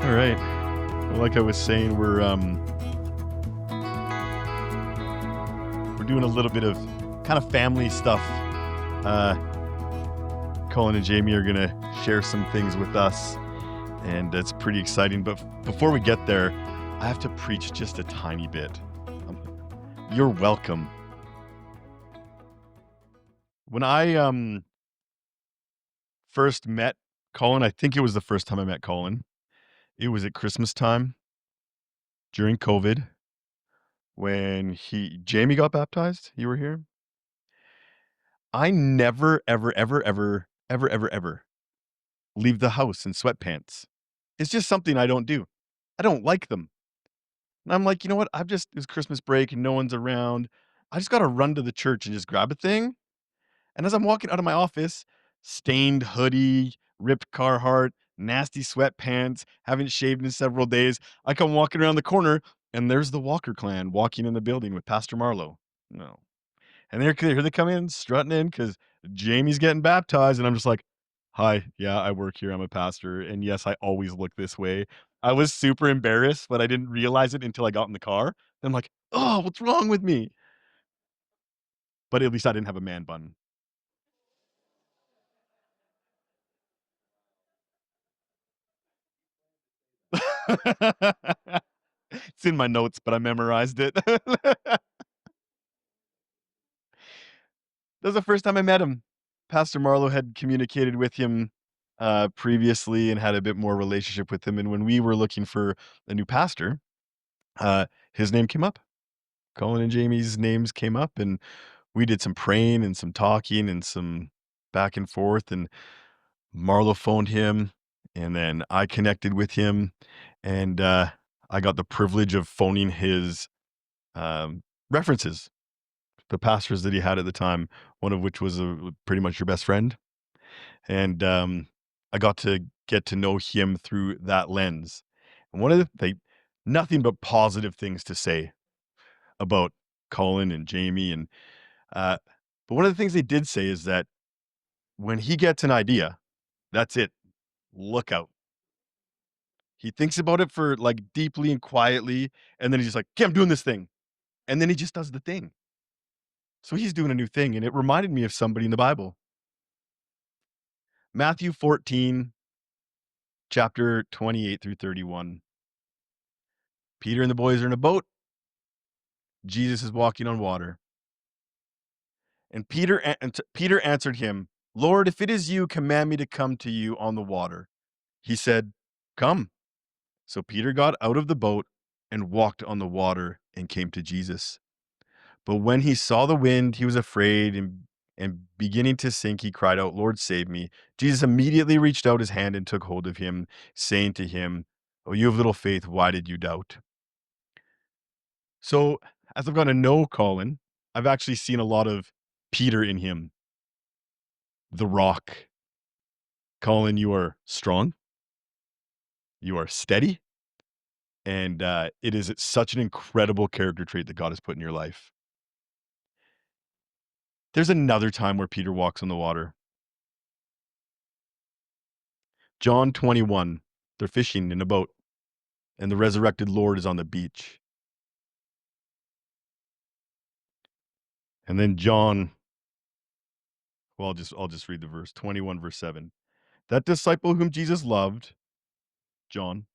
All right. Well, like I was saying, we're doing a little bit of kind of family stuff. Uh, Colin and Jaymie are gonna share some things with us, and it's pretty exciting. But before we get there, I have to preach just a tiny bit. Um, you're welcome. When I first met Colin, I think it was the first time I met Colin. It was at Christmas time during COVID when Jaymie got baptized. You were here. I never, ever, ever, ever, ever, ever, ever leave the house in sweatpants. It's just something I don't do. I don't like them. And I'm like, you know what? It's Christmas break and no one's around. I just got to run to the church and just grab a thing. And as I'm walking out of my office, stained hoodie, ripped Carhartt, nasty sweatpants, haven't shaved in several days, I come walking around the corner and there's the Walker clan walking in the building with Pastor Marlowe. No. And here they come in strutting in because Jamie's getting baptized, and I'm just like, "Hi, yeah, I work here. I'm a pastor, and yes, I always look this way." I was super embarrassed, but I didn't realize it until I got in the car. I'm like, "Oh, what's wrong with me?" But at least I didn't have a man bun. It's in my notes, but I memorized it. That was the first time I met him. Pastor Marlowe had communicated with him, previously and had a bit more relationship with him, and when we were looking for a new pastor, uh, his name came up. Colin and Jamie's names came up, and we did some praying and some talking and some back and forth, and Marlowe phoned him, and then I connected with him, and, I got the privilege of phoning his, references, the pastors that he had at the time, one of which was, pretty much your best friend, and, I got to get to know him through that lens, and one of nothing but positive things to say about Colin and Jaymie, and, uh, but one of the things they did say is that when he gets an idea, that's it. Look out. He thinks about it for, like, deeply and quietly, and then he's just like, "Okay, I'm doing this thing." And then he just does the thing. So he's doing a new thing, and it reminded me of somebody in the Bible. Matthew 14, chapter 28 through 31. Peter and the boys are in a boat. Jesus is walking on water. And Peter answered him, "Lord, if it is you, command me to come to you on the water." He said, "Come." So Peter got out of the boat and walked on the water and came to Jesus. But when he saw the wind, he was afraid, and beginning to sink, he cried out, "Lord, save me." Jesus immediately reached out his hand and took hold of him, saying to him, "Oh, you have little faith, why did you doubt?" So, as I've gotten to know Colin, I've actually seen a lot of Peter in him, the rock. Colin, you are strong, you are steady, and it is such an incredible character trait that God has put in your life. There's another time where Peter walks on the water. John 21. They're fishing in a boat, and the resurrected Lord is on the beach. And then I'll just read the verse. 21 verse 7. That disciple whom Jesus loved, John,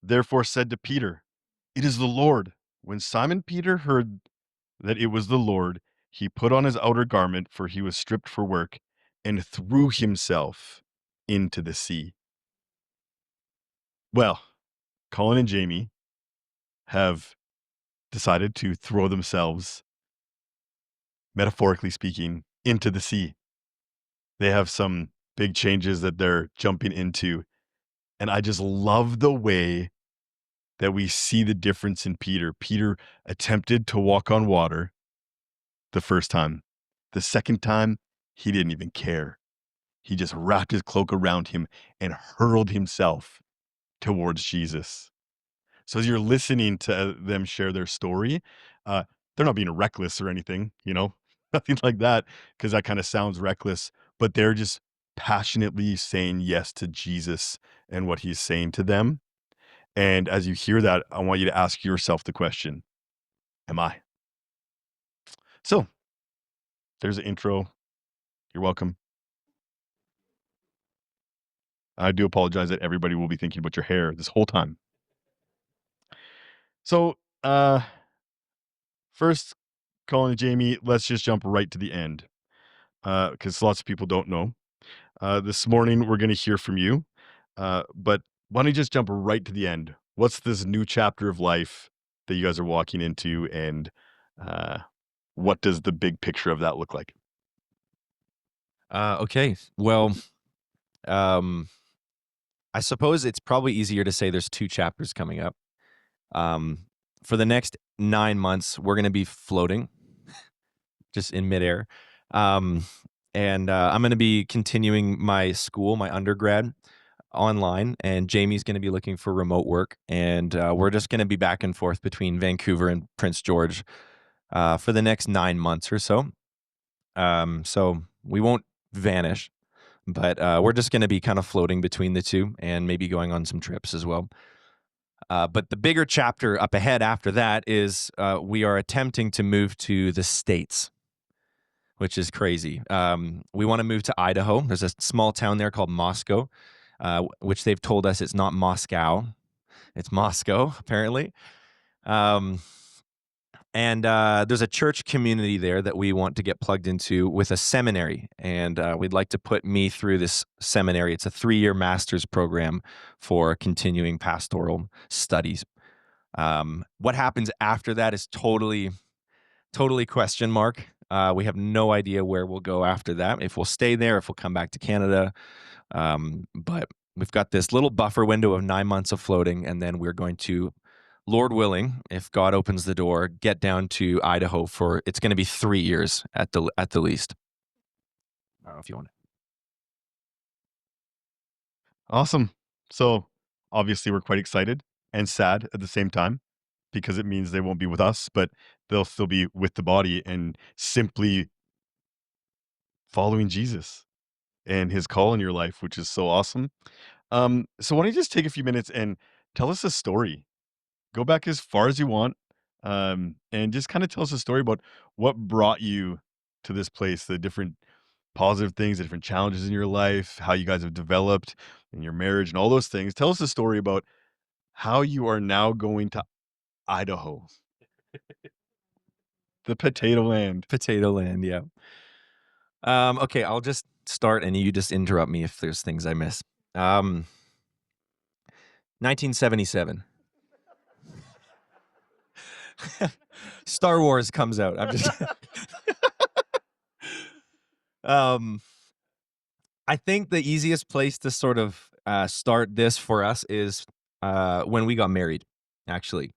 therefore said to Peter, "It is the Lord." When Simon Peter heard that it was the Lord, he put on his outer garment, for he was stripped for work, and threw himself into the sea. Well, Colin and Jaymie have decided to throw themselves, metaphorically speaking, into the sea. They have some big changes that they're jumping into, and I just love the way that we see the difference in Peter. Peter attempted to walk on water the first time. The second time, he didn't even care. He just wrapped his cloak around him and hurled himself towards Jesus. So as you're listening to them share their story, uh, they're not being reckless or anything, nothing like that, because that kind of sounds reckless. But they're just passionately saying yes to Jesus and what he's saying to them. And as you hear that, I want you to ask yourself the question, am I? So there's an intro. You're welcome. I do apologize that everybody will be thinking about your hair this whole time. So, first, Colin and Jamie, let's just jump right to the end because lots of people don't know. This morning, we're going to hear from you, but why don't you just jump right to the end? What's this new chapter of life that you guys are walking into, and uh, what does the big picture of that look like? Okay. Well, um, I suppose it's probably easier to say there's 2 chapters coming up. Um, for the next 9 months, we're gonna be floating just in midair. Um, and I'm gonna be continuing my school, my undergrad, online, and Jamie's gonna be looking for remote work, and we're just gonna be back and forth between Vancouver and Prince George for the next 9 months or so. So we won't vanish, but we're just going to be kind of floating between the two and maybe going on some trips as well. But the bigger chapter up ahead after that is we are attempting to move to the States, which is crazy. We want to move to Idaho. There's a small town there called Moscow, which they've told us it's not Moscow, it's Moscow, apparently. Um, And there's a church community there that we want to get plugged into with a seminary. And we'd like to put me through this seminary. It's a 3-year master's program for continuing pastoral studies. What happens after that is totally question mark. We have no idea where we'll go after that, if we'll stay there, if we'll come back to Canada. But we've got this little buffer window of 9 months of floating, and then we're going to, Lord willing, if God opens the door, get down to Idaho for it's going to be 3 years at the least. I don't know if you want to. Awesome. So, obviously, we're quite excited and sad at the same time because it means they won't be with us, but they'll still be with the body and simply following Jesus and his call in your life, which is so awesome. So why don't you just take a few minutes and tell us a story? Go back as far as you want, and just kind of tell us a story about what brought you to this place, the different positive things, the different challenges in your life, how you guys have developed in your marriage, and all those things. Tell us a story about how you are now going to Idaho, the potato land. Potato land, yeah. Okay, I'll just start and you just interrupt me if there's things I miss. 1977. Star Wars comes out. I'm just um I think the easiest place to sort of start this for us is when we got married, actually.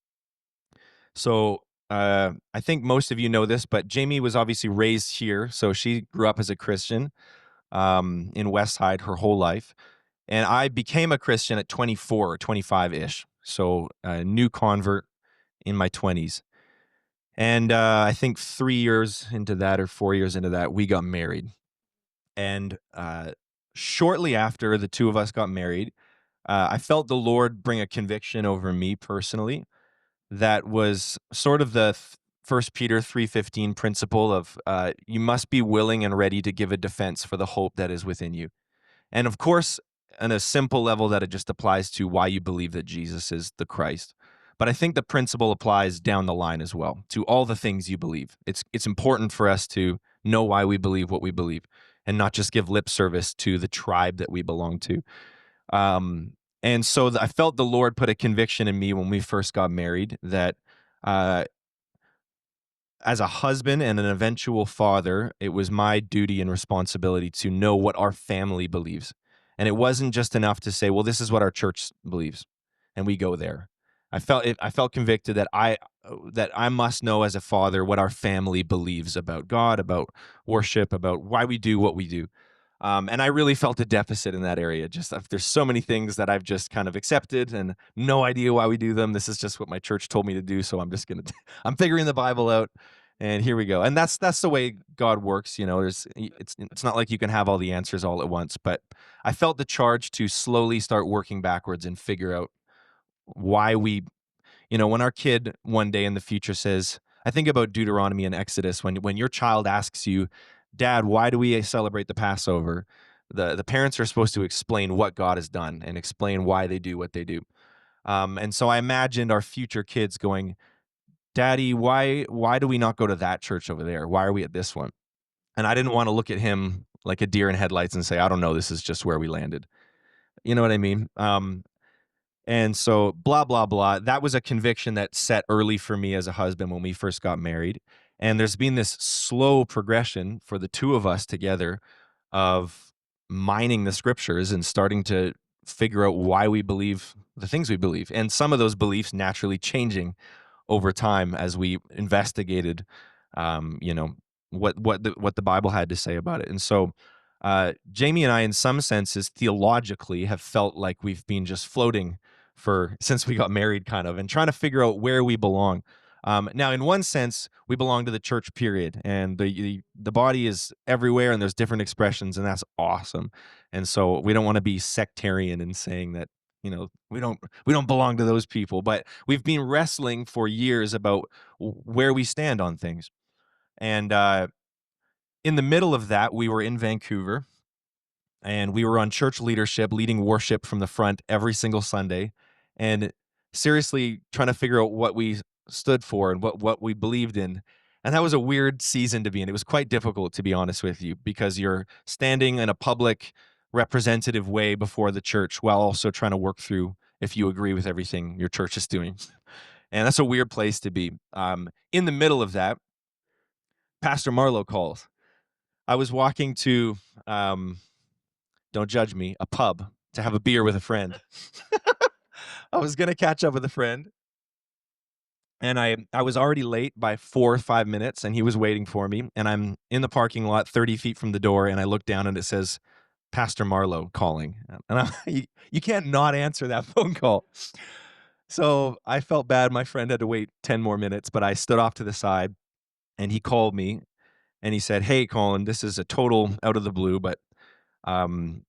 So I think most of you know this, but Jamie was obviously raised here. So she grew up as a Christian in West Side her whole life. And I became a Christian at 24 or 25 ish. So a new convert in my 20s. And I think 3 years into that or 4 years into that, we got married. And shortly after the two of us got married, I felt the Lord bring a conviction over me personally that was sort of the First Peter 3:15 principle of you must be willing and ready to give a defense for the hope that is within you. And of course, on a simple level, that it just applies to why you believe that Jesus is the Christ. But I think the principle applies down the line as well to all the things you believe. It's important for us to know why we believe what we believe and not just give lip service to the tribe that we belong to. And so I felt the Lord put a conviction in me when we first got married that uh, as a husband and an eventual father, it was my duty and responsibility to know what our family believes. And it wasn't just enough to say, well, this is what our church believes, and we go there. I felt convicted that I must know as a father what our family believes about God, about worship, about why we do what we do. And I really felt a deficit in that area. Just there's so many things that I've just kind of accepted and no idea why we do them. This is just what my church told me to do, so I'm just gonna I'm figuring the Bible out And here we go. And that's the way God works, you know. It's not like you can have all the answers all at once, but I felt the charge to slowly start working backwards and figure out why we, when our kid one day in the future says, I think about Deuteronomy and Exodus, when your child asks you, Dad, why do we celebrate the Passover? The parents are supposed to explain what God has done and explain why they do what they do. And so I imagined our future kids going, Daddy, why do we not go to that church over there? Why are we at this one? And I didn't want to look at him like a deer in headlights and say, I don't know, this is just where we landed. You know what I mean? And so, blah, blah, blah. That was a conviction that set early for me as a husband when we first got married. And there's been this slow progression for the two of us together of mining the scriptures and starting to figure out why we believe the things we believe. And some of those beliefs naturally changing over time as we investigated, you know, what the Bible had to say about it. And so, Jamie and I, in some senses, theologically, have felt like we've been just floating for since we got married, kind of, and trying to figure out where we belong. Now, in one sense, we belong to the church, period, and the body is everywhere, and there's different expressions, and that's awesome. And so, we don't want to be sectarian in saying that we don't belong to those people, but we've been wrestling for years about where we stand on things. And in the middle of that, we were in Vancouver and we were on church leadership, leading worship from the front every single Sunday, and seriously trying to figure out what we stood for and what we believed in. And that was a weird season to be in. It was quite difficult, to be honest with you, because you're standing in a public, representative way before the church while also trying to work through if you agree with everything your church is doing. And that's a weird place to be. In the middle of that, Pastor Marlowe calls. I was walking to um, don't judge me, a pub to have a beer with a friend. I was gonna catch up with a friend, and I was already late by 4 or 5 minutes, and he was waiting for me. And I'm in the parking lot, 30 feet from the door, and I look down and it says Pastor Marlowe calling, and you can't not answer that phone call. So I felt bad. My friend had to wait 10 more minutes, but I stood off to the side, and he called me, and he said, "Hey, Colin, this is a total out of the blue, but um,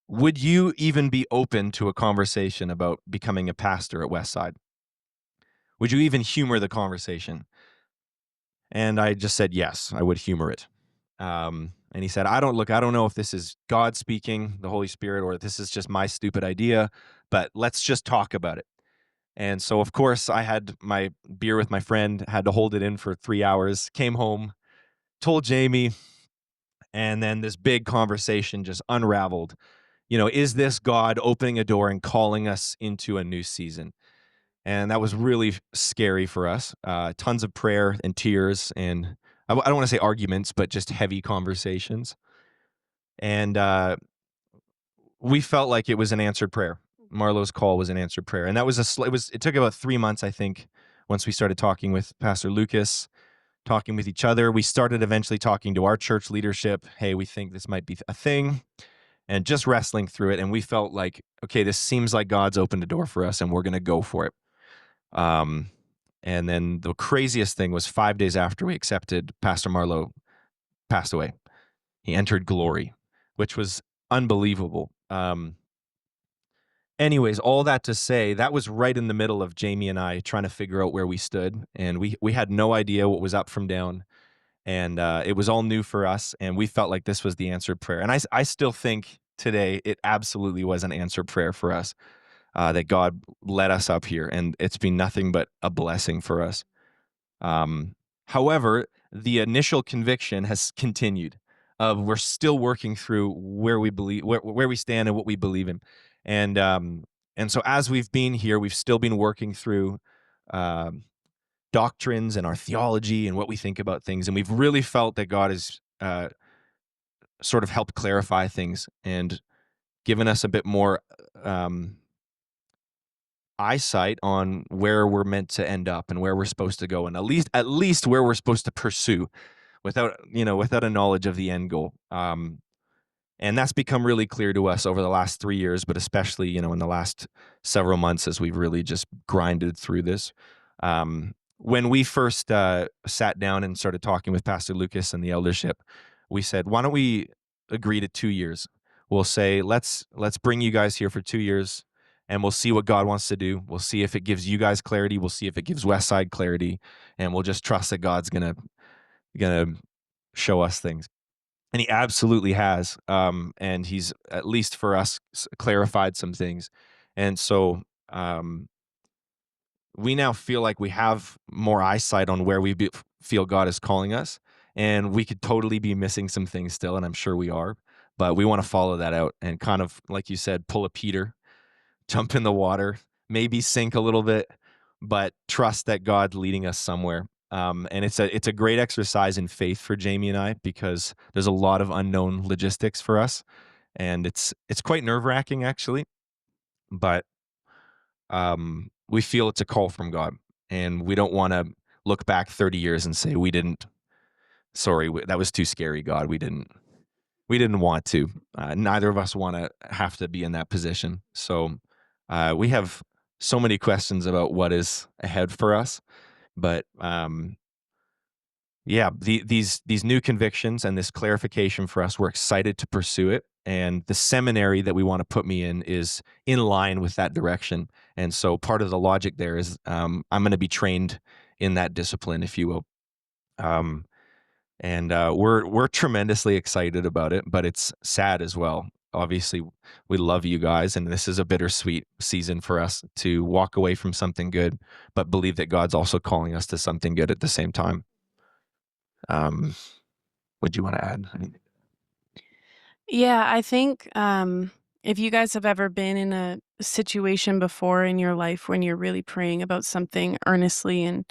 would you even be open to a conversation about becoming a pastor at Westside? Would you even humor the conversation?" And I just said, yes, I would humor it. And he said, I don't know if this is God speaking, the Holy Spirit, or if this is just my stupid idea, but let's just talk about it. And so, of course, I had my beer with my friend, had to hold it in for 3 hours, came home, told Jamie, and then this big conversation just unraveled. Is this God opening a door and calling us into a new season? And that was really scary for us. Tons of prayer and tears, and I don't want to say arguments, but just heavy conversations. And we felt like it was an answered prayer. Marlowe's call was an answered prayer, and that was it took about 3 months, I think, once we started talking with Pastor Lucas, talking with each other. We started eventually talking to our church leadership. Hey, we think this might be a thing, and just wrestling through it. And we felt like, okay, this seems like God's opened a door for us, and we're going to go for it. Um, and then the craziest thing was 5 days after we accepted, Pastor Marlowe passed away. He entered glory, which was unbelievable. Anyways, all that to say, that was right in the middle of Jamie and I trying to figure out where we stood, and we had no idea what was up from down, and it was all new for us, and we felt like this was the answered prayer. And I still think today it absolutely was an answered prayer for us, that God led us up here, and it's been nothing but a blessing for us. However, the initial conviction has continued. We're still working through where we believe, where we stand, and what we believe in, and um, and so as we've been here, we've still been working through um, doctrines and our theology and what we think about things, and we've really felt that God has sort of helped clarify things and given us a bit more um, eyesight on where we're meant to end up and where we're supposed to go, and at least where we're supposed to pursue without a knowledge of the end goal. And that's become really clear to us over the last 3 years, but especially in the last several months as we've really just grinded through this. when we first sat down and started talking with Pastor Lucas and the eldership, we said, why don't we agree to 2 years? We'll say, let's bring you guys here for 2 years, and we'll see what God wants to do. We'll see if it gives you guys clarity. We'll see if it gives Westside clarity, and we'll just trust that God's gonna show us things. And he absolutely has. And he's, at least for us, clarified some things. And so we now feel like we have more eyesight on where feel God is calling us. And we could totally be missing some things still, and I'm sure we are. But we want to follow that out and kind of, like you said, pull a Peter, jump in the water, maybe sink a little bit, but trust that God's leading us somewhere. And it's a great exercise in faith for Jaymie and I, because there's a lot of unknown logistics for us, and it's quite nerve wracking actually. But we feel it's a call from God, and we don't want to look back 30 years and say we didn't. Sorry, that was too scary, God. We didn't want to. Neither of us want to have to be in that position. So we have so many questions about what is ahead for us. But yeah, these new convictions and this clarification for us, we're excited to pursue it. And the seminary that we want to put me in is in line with that direction. And so part of the logic there is I'm going to be trained in that discipline, if you will. Um, and we're tremendously excited about it, but it's sad as well. Obviously, we love you guys, and this is a bittersweet season for us to walk away from something good, but believe that God's also calling us to something good at the same time. Um, would you want to add anything? Yeah, I think if you guys have ever been in a situation before in your life when you're really praying about something earnestly and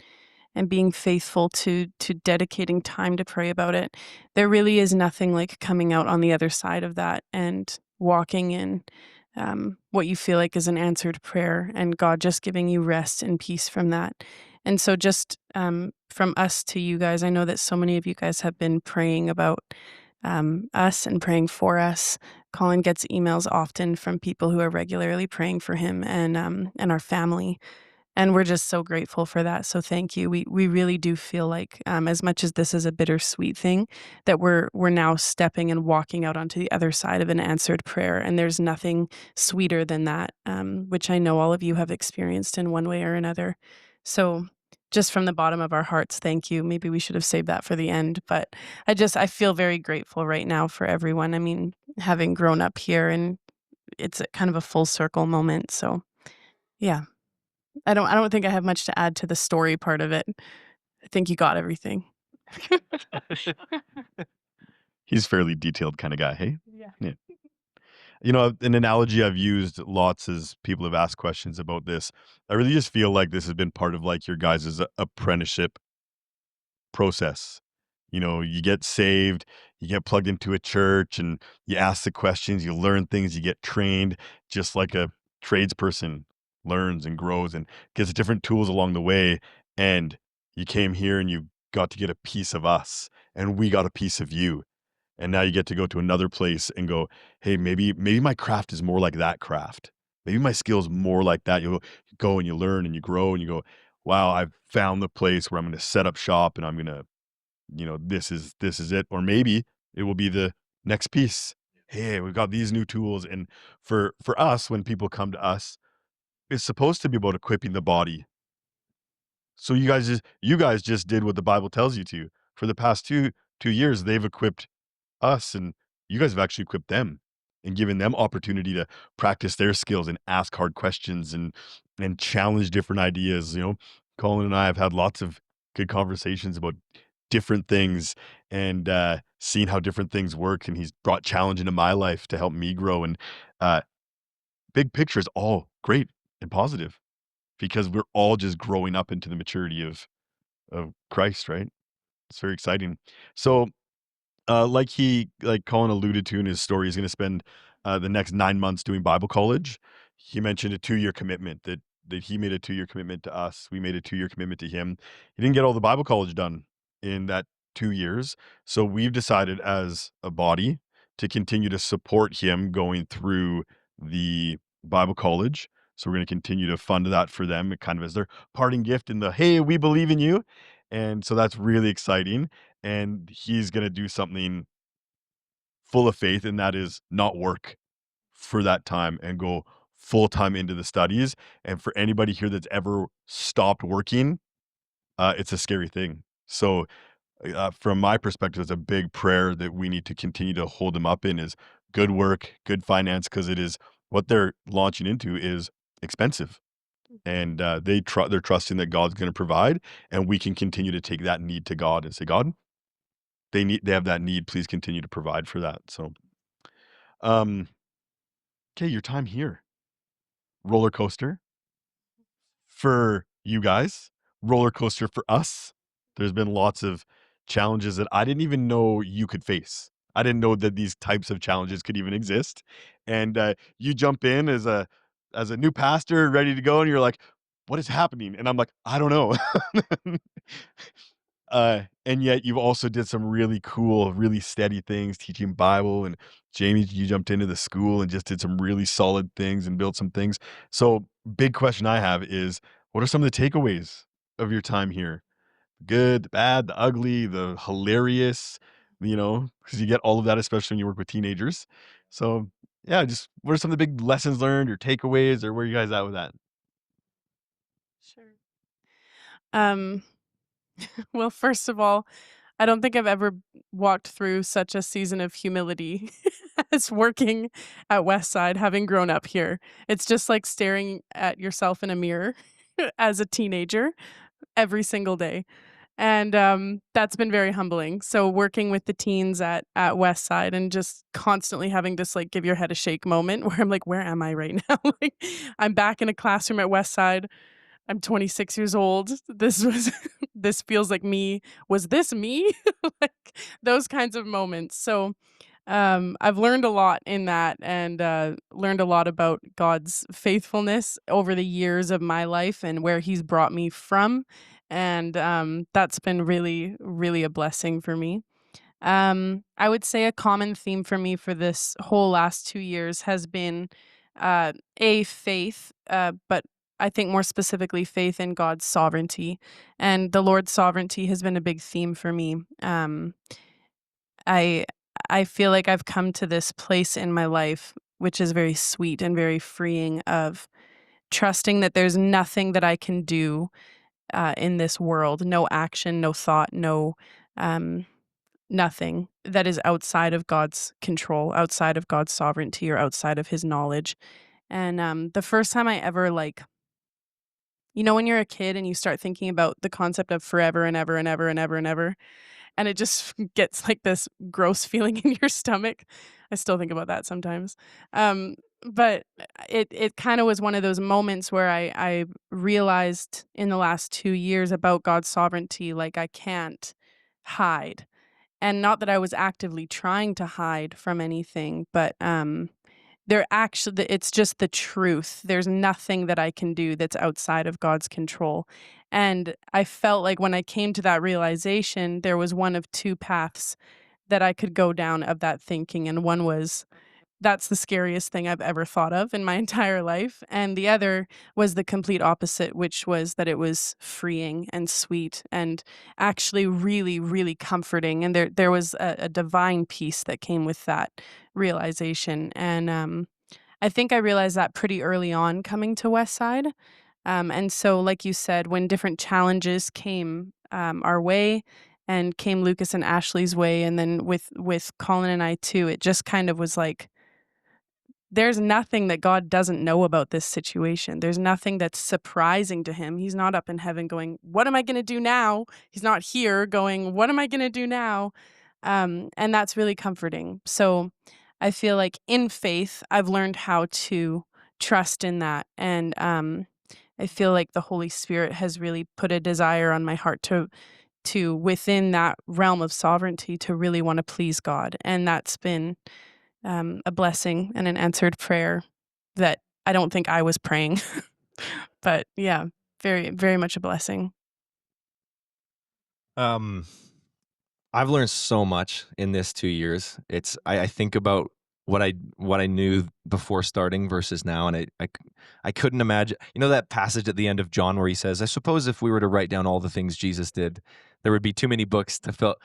being faithful to dedicating time to pray about it, there really is nothing like coming out on the other side of that and walking in what you feel like is an answered prayer, and God just giving you rest and peace from that. And so, just from us to you guys, I know that so many of you guys have been praying about us and praying for us. Colin gets emails often from people who are regularly praying for him and our family, and we're just so grateful for that. So thank you. We really do feel like, as much as this is a bittersweet thing, that we're now stepping and walking out onto the other side of an answered prayer, and there's nothing sweeter than that, which I know all of you have experienced in one way or another. So just from the bottom of our hearts, thank you. Maybe we should have saved that for the end, but I feel very grateful right now for everyone. I mean, having grown up here, and it's a kind of a full circle moment. So yeah. I don't think I have much to add to the story part of it. I think you got everything. He's a fairly detailed kind of guy, hey? Yeah. Yeah. You know, an analogy I've used lots as people have asked questions about this. I really just feel like this has been part of like your guys' apprenticeship process. You know, you get saved, you get plugged into a church, and you ask the questions, you learn things, you get trained, just like a tradesperson learns and grows and gets different tools along the way. And you came here and you got to get a piece of us, and we got a piece of you. And now you get to go to another place and go, hey, maybe my craft is more like that craft. Maybe my skills more like that. You'll go and you learn and you grow and you go, wow, I've found the place where I'm going to set up shop and I'm going to, this is it. Or maybe it will be the next piece. Hey, we've got these new tools. And for us, when people come to us, it's supposed to be about equipping the body. So you guys just did what the Bible tells you to. For the past two years, they've equipped us, and you guys have actually equipped them and given them opportunity to practice their skills and ask hard questions and challenge different ideas. Colin and I have had lots of good conversations about different things and seeing how different things work, and he's brought challenge into my life to help me grow. And uh big picture is all great and positive because we're all just growing up into the maturity of Christ, right? It's very exciting. So like Colin alluded to in his story, he's going to spend the next 9 months doing Bible college. He mentioned a 2 year commitment that he made a 2 year commitment to us. We made a 2 year commitment to him. He didn't get all the Bible college done in that 2 years, so we've decided as a body to continue to support him going through the Bible college. So we're going to continue to fund that for them kind of as their parting gift in the, hey, we believe in you. And so that's really exciting. And he's going to do something full of faith, and that is not work for that time and go full time into the studies. And for anybody here that's ever stopped working, it's a scary thing. So from my perspective, it's a big prayer that we need to continue to hold them up in is good work, good finance, because it is what they're launching into is expensive. And they're trusting that God's going to provide, and we can continue to take that need to God and say, God, they have that need. Please continue to provide for that. So, um, okay, your time here, roller coaster for you guys, roller coaster for us. There's been lots of challenges that I didn't even know you could face. I didn't know that these types of challenges could even exist. And you jump in as a new pastor ready to go, and you're like, "What is happening?" And I'm like, "I don't know." And yet you've also did some really cool, really steady things, teaching Bible. And Jaymie, you jumped into the school and just did some really solid things and built some things. So, big question I have is, what are some of the takeaways of your time here? Good, the bad, the ugly, the hilarious, because you get all of that, especially when you work with teenagers. So, yeah, just what are some of the big lessons learned or takeaways, or where are you guys at with that? Sure. Um, well, first of all, I don't think I've ever walked through such a season of humility as working at Westside, having grown up here. It's just like staring at yourself in a mirror as a teenager every single day. And that's been very humbling. So working with the teens at Westside and just constantly having this like give your head a shake moment where I'm like, where am I right now? Like I'm back in a classroom at Westside. I'm 26 years old. This was this feels like me. Was this me? Like those kinds of moments. So I've learned a lot in that and learned a lot about God's faithfulness over the years of my life and where He's brought me from. And that's been really, really a blessing for me. I would say a common theme for me for this whole last 2 years has been faith, but I think more specifically faith in God's sovereignty. And the Lord's sovereignty has been a big theme for me. I I feel like I've come to this place in my life which is very sweet and very freeing of trusting that there's nothing that I can do in this world, no action, no thought, no um, nothing that is outside of God's control, outside of God's sovereignty, or outside of His knowledge. And the first time I ever like, when you're a kid and you start thinking about the concept of forever and ever and ever and ever and ever, and it just gets like this gross feeling in your stomach. I still think about that sometimes. But it kind of was one of those moments where I realized in the last 2 years about God's sovereignty, like I can't hide. And not that I was actively trying to hide from anything, but it's just the truth. There's nothing that I can do that's outside of God's control. And I felt like when I came to that realization, there was one of two paths that I could go down of that thinking. And one was, that's the scariest thing I've ever thought of in my entire life. And the other was the complete opposite, which was that it was freeing and sweet and actually really, really comforting. And there was a divine peace that came with that realization. And I think I realized that pretty early on coming to Westside. And so, like you said, when different challenges came our way, and came Lucas and Ashley's way, and then with Colin and I too, it just kind of was like, there's nothing that God doesn't know about this situation. There's nothing that's surprising to Him. He's not up in heaven going, what am I going to do now? He's not here going, what am I going to do now? And that's really comforting. So I feel like in faith, I've learned how to trust in that. And I feel like the Holy Spirit has really put a desire on my heart to within that realm of sovereignty to really want to please God. And that's been a blessing and an answered prayer that I don't think I was praying. But yeah, very, very much a blessing. Um, I've learned so much in this 2 years. I think about what I knew before starting versus now, and I couldn't imagine. You know that passage at the end of John where he says, "I suppose if we were to write down all the things Jesus did, there would be too many books to fill."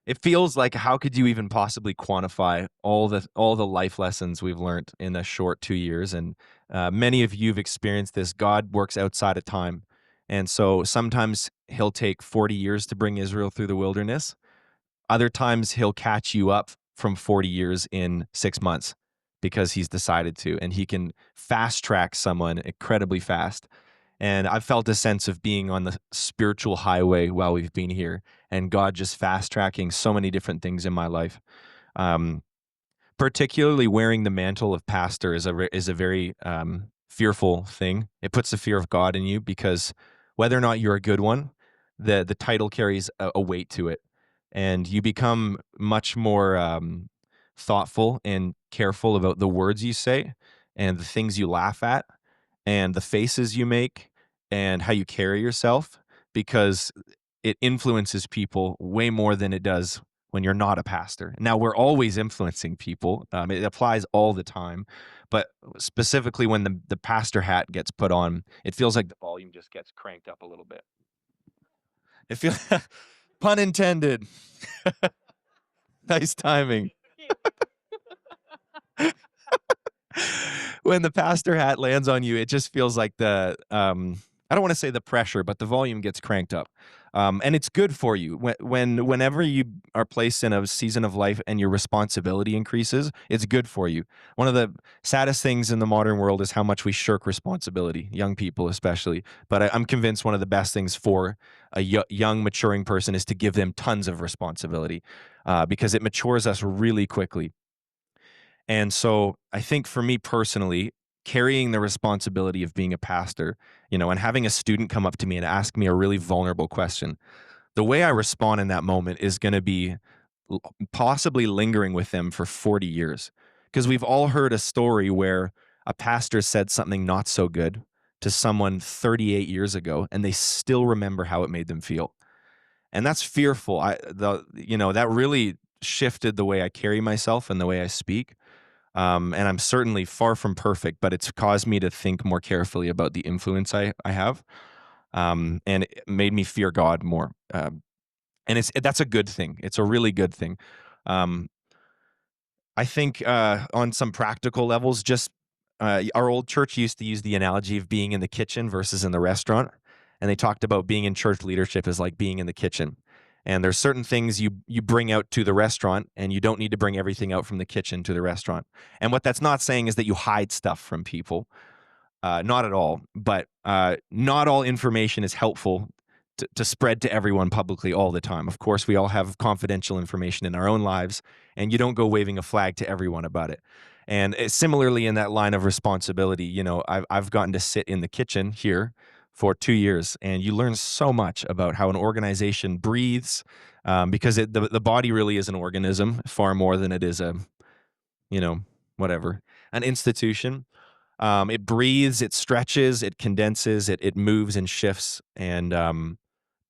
It feels like how could you even possibly quantify all the life lessons we've learned in a short 2 years? And many of you've experienced this. God works outside of time, and so sometimes He'll take 40 years to bring Israel through the wilderness. Other times he'll catch you up from 40 years in 6 months because he's decided to, and he can fast track someone incredibly fast. And I've felt a sense of being on the spiritual highway while we've been here, and God just fast tracking so many different things in my life. Um, Particularly wearing the mantle of pastor is a very fearful thing. It puts the fear of God in you because whether or not you're a good one, the title carries a weight to it, and you become much more thoughtful and careful about the words you say and the things you laugh at and the faces you make and how you carry yourself because it influences people way more than it does when you're not a pastor. Now, we're always influencing people. It applies all the time, but specifically when the pastor hat gets put on, it feels like the volume just gets cranked up a little bit. It feels pun intended. Nice timing. When the pastor hat lands on you, it just feels like I don't want to say the pressure, but the volume gets cranked up. And it's good for you whenever you are placed in a season of life and your responsibility increases. It's good for you. One of the saddest things in the modern world is how much we shirk responsibility, young people especially. But I'm convinced one of the best things for a young maturing person is to give them tons of responsibility because it matures us really quickly. And so I think for me personally, carrying the responsibility of being a pastor, and having a student come up to me and ask me a really vulnerable question, the way I respond in that moment is going to be possibly lingering with them for 40 years. Because we've all heard a story where a pastor said something not so good to someone 38 years ago, and they still remember how it made them feel. And that's fearful. That really shifted the way I carry myself and the way I speak. And I'm certainly far from perfect, but it's caused me to think more carefully about the influence I have. And it made me fear God more. And that's a good thing. It's a really good thing. Um, I think on some practical levels, just our old church used to use the analogy of being in the kitchen versus in the restaurant. And they talked about being in church leadership as like being in the kitchen. And there's certain things you bring out to the restaurant, and you don't need to bring everything out from the kitchen to the restaurant. And what that's not saying is that you hide stuff from people. Not at all. But not all information is helpful to spread to everyone publicly all the time. Of course, we all have confidential information in our own lives, and you don't go waving a flag to everyone about it. And similarly, in that line of responsibility, I've gotten to sit in the kitchen here for 2 years, and you learn so much about how an organization breathes, because the body really is an organism far more than it is you know, whatever, an institution. It breathes, it stretches, it condenses, it moves and shifts. And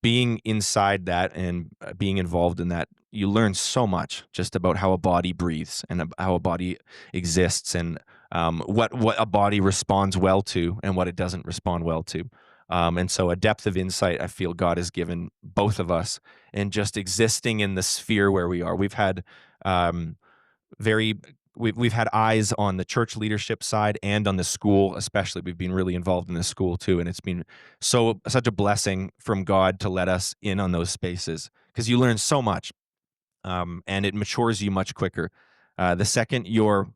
being inside that and being involved in that, you learn so much just about how a body breathes and how a body exists, and what a body responds well to and what it doesn't respond well to. And so a depth of insight I feel God has given both of us in just existing in the sphere where we are. Um, very we've had eyes on the church leadership side and on the school, especially. We've been really involved in the school too, and it's been such a blessing from God to let us in on those spaces because you learn so much, and it matures you much quicker. The second you're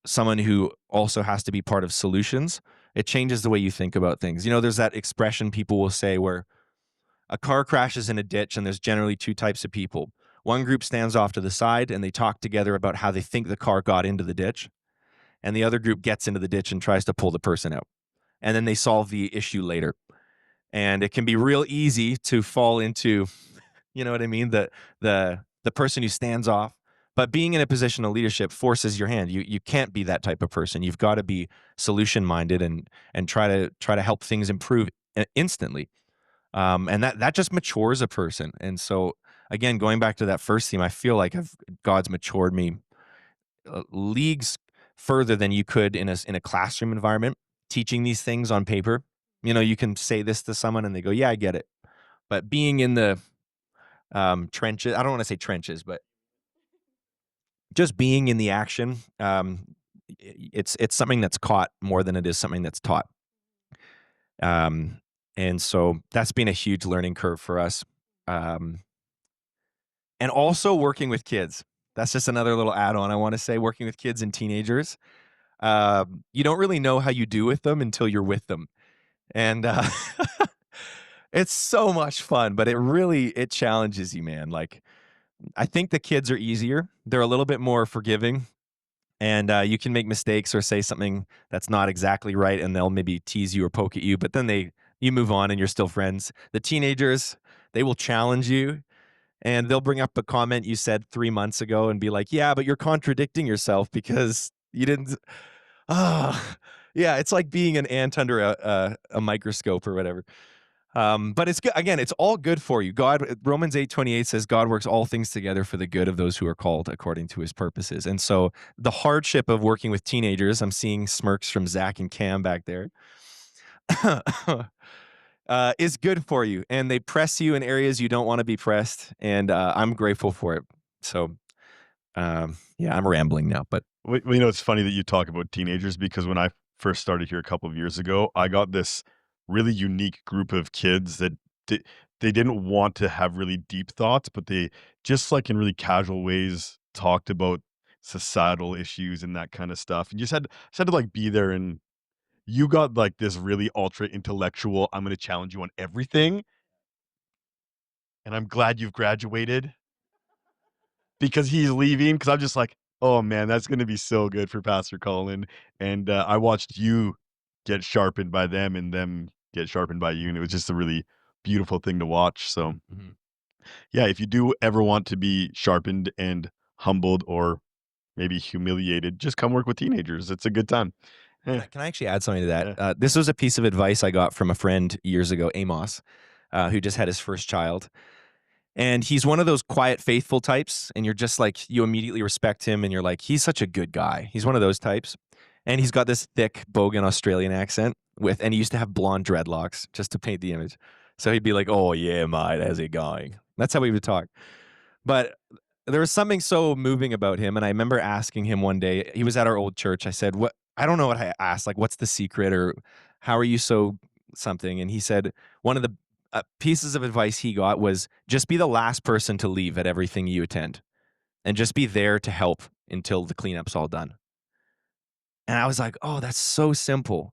someone who also has to be part of solutions, it changes the way you think about things. There's that expression people will say where a car crashes in a ditch, and there's generally two types of people. One group stands off to the side and they talk together about how they think the car got into the ditch. And the other group gets into the ditch and tries to pull the person out. And then they solve the issue later. And it can be real easy to fall into, you know what I mean? The person who stands off. But being in a position of leadership forces your hand. You can't be that type of person. You've got to be solution minded and try to help things improve instantly. And that just matures a person. And so again, going back to that first theme, I feel like God's matured me leagues further than you could in a classroom environment, teaching these things on paper. You know, you can say this to someone and they go, "Yeah, I get it." But being in the trenches, I don't want to say trenches, but just being in the action, it's something that's caught more than it is something that's taught. Um, and so that's been a huge learning curve for us. Um, and also working with kids. That's just another little add-on. I want to say working with kids and teenagers. You don't really know how you do with them until you're with them, and it's so much fun. But it challenges you, man. Like I think the kids are easier. They're a little bit more forgiving, and you can make mistakes or say something that's not exactly right, and they'll maybe tease you or poke at you. But then you move on, and you're still friends. The teenagers, they will challenge you, and they'll bring up a comment you said 3 months ago and be like, "Yeah, but you're contradicting yourself because you didn't." Ah, yeah, it's like being an ant under a microscope or whatever. But it's good. Again, it's all good for you. Romans 8:28 says God works all things together for the good of those who are called according to his purposes. And so the hardship of working with teenagers, I'm seeing smirks from Zach and Cam back there, is good for you. And they press you in areas you don't want to be pressed. And I'm grateful for it. So, yeah, I'm rambling now, but Well, you know, it's funny that you talk about teenagers because when I first started here a couple of years ago, I got this really unique group of kids that di they didn't want to have really deep thoughts, but they just, like, in really casual ways talked about societal issues and that kinda stuff, and just had to, like, be there, and you got, like, this really ultra intellectual, "I'm gonna challenge you on everything, and I'm glad you've graduated." Because he's leaving, because I'm just like, "Oh, man, that's gonna be so good for Pastor Colin," and, I watched you get sharpened by them and them get sharpened by you, and it was just a really beautiful thing to watch, so, Mhm. yeah, if you do ever want to be sharpened and humbled or maybe humiliated, just come work with teenagers, it's a good time. Can Eh, I actually add something to that? yeah. This was a piece of advice I got from a friend years ago, Amos, who just had his first child. And he's one of those quiet, faithful types. And you're just like, you immediately respect him. And you're like, he's such a good guy. He's one of those types. And he's got this thick, bogan Australian accent and he used to have blonde dreadlocks just to paint the image. So he'd be like, "Oh, yeah, mate, how's it going?" That's how he would talk. But there was something so moving about him, and I remember asking him one day, he was at our old church. I said, "What?" I don't know what I asked, like, "What's the secret?" or "How are you so something?" And he said one of the pieces of advice he got was just be the last person to leave at everything you attend, and just be there to help until the cleanup's all done. And I was like, "Oh, that's so simple."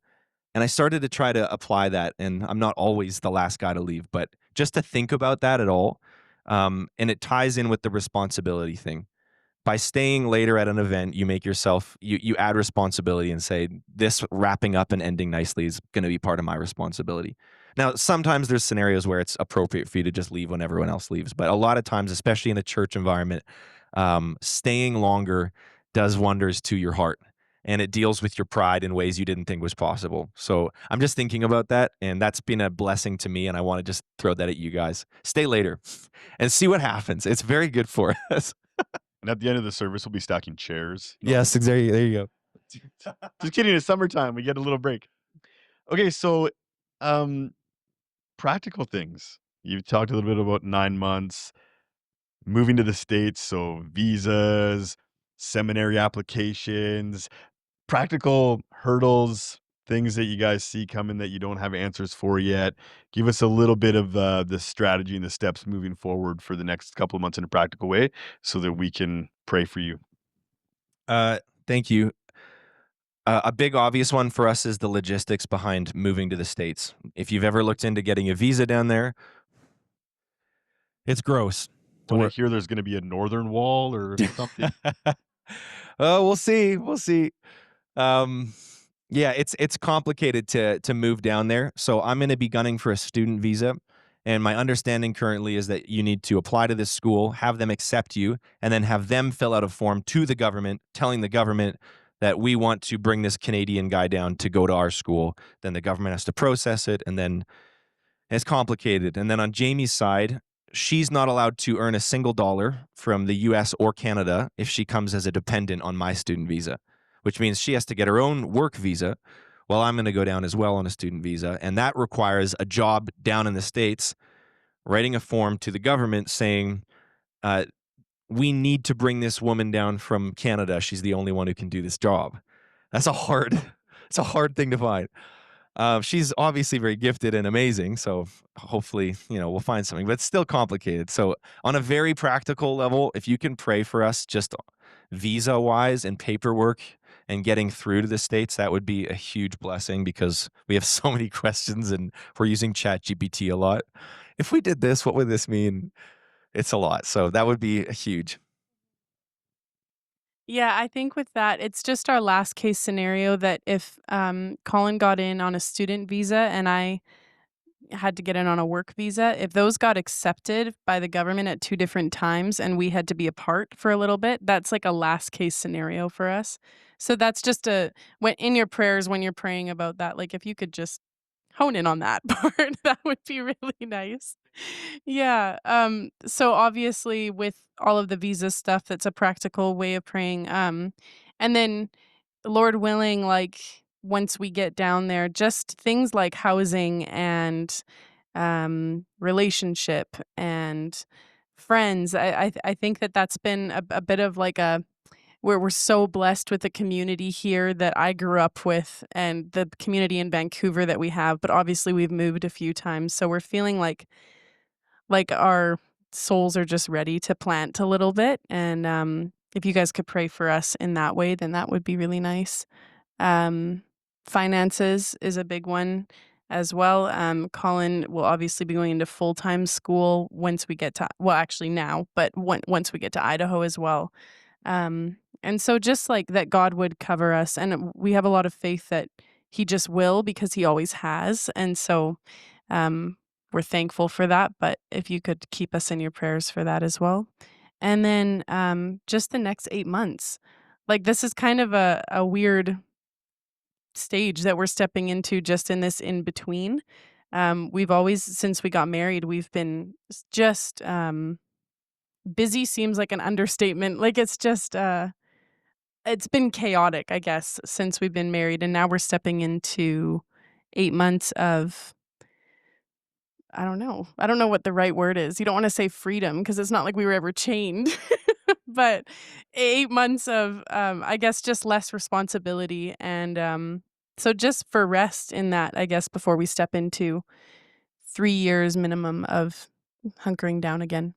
And I started to try to apply that, and I'm not always the last guy to leave, but just to think about that at all, and it ties in with the responsibility thing. By staying later at an event, you make yourself you add responsibility and say, "This wrapping up and ending nicely is gonna be part of my responsibility." Now, sometimes there's scenarios where it's appropriate for you to just leave when everyone else leaves, but a lot of times, especially in a church environment, staying longer does wonders to your heart, and it deals with your pride in ways you didn't think was possible. So, I'm just thinking about that, and that's been a blessing to me, and I wanna just throw that at you guys. Stay later and see what happens. It's very good for us. And at the end of the service, we'll be stacking chairs. No, Yes, exactly. There you go. just kidding, it's summertime, we get a little break. Okay, so, um, practical things. You've talked a little bit about 9 months, moving to the States, so visas, seminary applications, practical hurdles, things that you guys see coming that you don't have answers for yet. Give us a little bit of, the strategy and the steps moving forward for the next couple of months in a practical way so that we can pray for you. Uh, Thank you. A big obvious one for us is the logistics behind moving to the States. If you've ever looked into getting a visa down there, it's gross. To What, I work. hear there's gonna be a northern wall or something? Oh, we'll see. We'll see. Um, yeah, it's complicated to move down there. So I'm going to be gunning for a student visa, and my understanding currently is that you need to apply to this school, have them accept you, and then have them fill out a form to the government, telling the government that we want to bring this Canadian guy down to go to our school. Then the government has to process it, and then it's complicated. And then on Jamie's side, she's not allowed to earn a single dollar from the US or Canada if she comes as a dependent on my student visa, which means she has to get her own work visa. Well, I'm going to go down as well on a student visa. And that requires a job down in the States, writing a form to the government saying, uh, we need to bring this woman down from Canada. She's the only one who can do this job. That's it's a hard thing to find. She's obviously very gifted and amazing, so hopefully, we'll find something, but it's still complicated. So on a very practical level, if you can pray for us just visa-wise and paperwork and getting through to the States, that would be a huge blessing because we have so many questions and we're using ChatGPT a lot. If we did this, what would this mean? It's a lot. So that would be huge. Yeah, I think with that, it's just our last case scenario that if Colin got in on a student visa and I had to get in on a work visa, if those got accepted by the government at two different times and we had to be apart for a little bit, that's like a last case scenario for us. So that's just when in your prayers when you're praying about that, like if you could just hone in on that part, that would be really nice. Yeah. So obviously with all of the visa stuff, that's a practical way of praying. And then Lord willing, like once we get down there, just things like housing and relationship and friends. I think that that's been a bit of like a where we're so blessed with the community here that I grew up with and the community in Vancouver that we have, but obviously we've moved a few times. So we're feeling like our souls are just ready to plant a little bit. And if you guys could pray for us in that way, then that would be really nice. Um, Finances is a big one as well. Colin will obviously be going into full-time school once we get to, well, actually now, but once we get to Idaho as well. And so just like that God would cover us. And we have a lot of faith that he just will because he always has. And so um, we're thankful for that. But if you could keep us in your prayers for that as well. And then just the next 8 months. Like this is kind of a weird stage that we're stepping into just in this in between. We've always, since we got married, we've been just busy seems like an understatement. Like it's just it's been chaotic, I guess, since we've been married. And now we're stepping into 8 months of I don't know. I don't know what the right word is. You don't want to say freedom because it's not like we were ever chained. But 8 months of I guess just less responsibility and so just for rest in that, I guess, before we step into 3 years minimum of hunkering down again.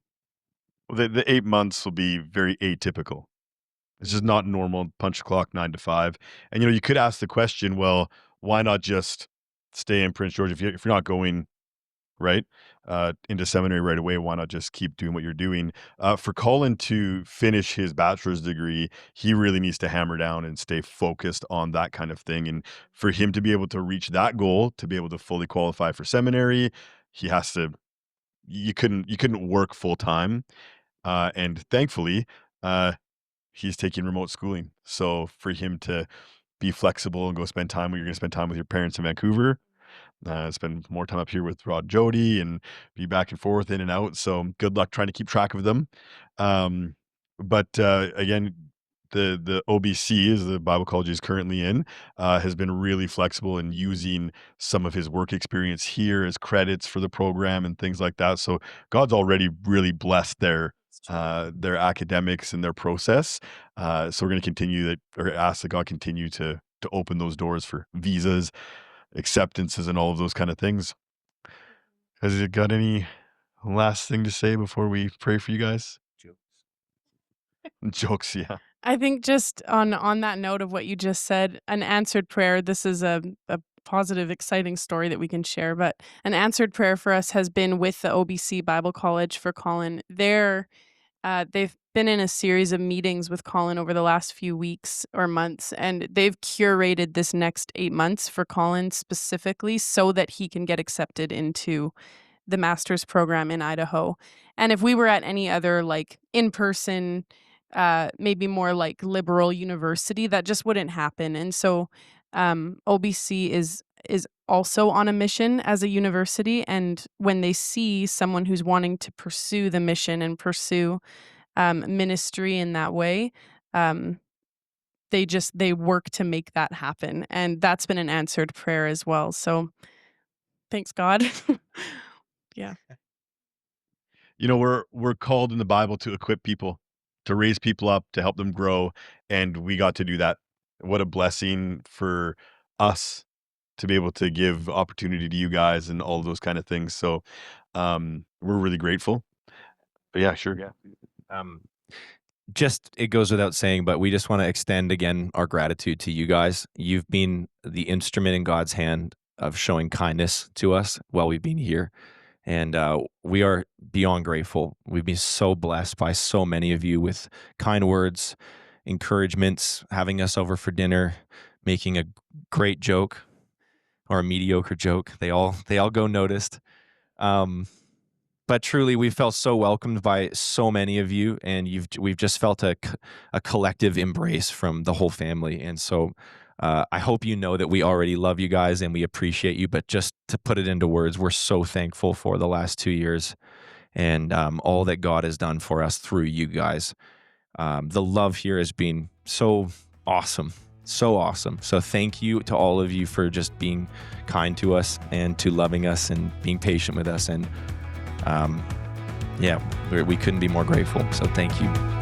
The 8 months will be very atypical. It's just not normal punch clock 9 to 5. And you could ask the question, well, why not just stay in Prince George if you're not going right into seminary right away? Why not just keep doing what you're doing? For Colin to finish his bachelor's degree, he really needs to hammer down and stay focused on that kind of thing. And for him to be able to reach that goal, to be able to fully qualify for seminary, he has to. You couldn't work full time, and thankfully, uh, he's taking remote schooling. So for him to be flexible and go spend time where you're going to spend time with your parents in Vancouver, spend more time up here with Rod and Jody and be back and forth in and out. So good luck trying to keep track of them. Um, but again, the OBC, is the Bible college he's currently in, has been really flexible in using some of his work experience here as credits for the program and things like that. So God's already really blessed their academics and their process. So we're going to continue that, or ask that God continue to open those doors for visas, acceptances, and all of those kind of things. Has it got any last thing to say before we pray for you guys? Jokes, yeah. I think just on that note of what you just said, an answered prayer, this is a positive, exciting story that we can share, but an answered prayer for us has been with the OBC Bible College for Colin. They've been in a series of meetings with Colin over the last few weeks or months, and they've curated this next 8 months for Colin specifically so that he can get accepted into the master's program in Idaho. And if we were at any other like in-person, maybe more like liberal university, that just wouldn't happen. And so OBC is also on a mission as a university, and when they see someone who's wanting to pursue the mission and pursue ministry in that way, um, they work to make that happen, and that's been an answered prayer as well. So thanks God. Yeah. We're called in the Bible to equip people, to raise people up, to help them grow, and we got to do that. What a blessing for us to be able to give opportunity to you guys and all of those kind of things. So, we're really grateful. But yeah, sure. Yeah. Just it goes without saying, but we just want to extend again our gratitude to you guys. You've been the instrument in God's hand of showing kindness to us while we've been here. And we are beyond grateful. We've been so blessed by so many of you with kind words, encouragements, having us over for dinner, making a great joke or a mediocre joke. They all go noticed. But truly, we felt so welcomed by so many of you, and we've just felt a collective embrace from the whole family. And so I hope you know that we already love you guys and we appreciate you. But just to put it into words, we're so thankful for the last 2 years and all that God has done for us through you guys. The love here has been so awesome. So awesome. So thank you to all of you for just being kind to us and to loving us and being patient with us. And yeah, we couldn't be more grateful. So thank you.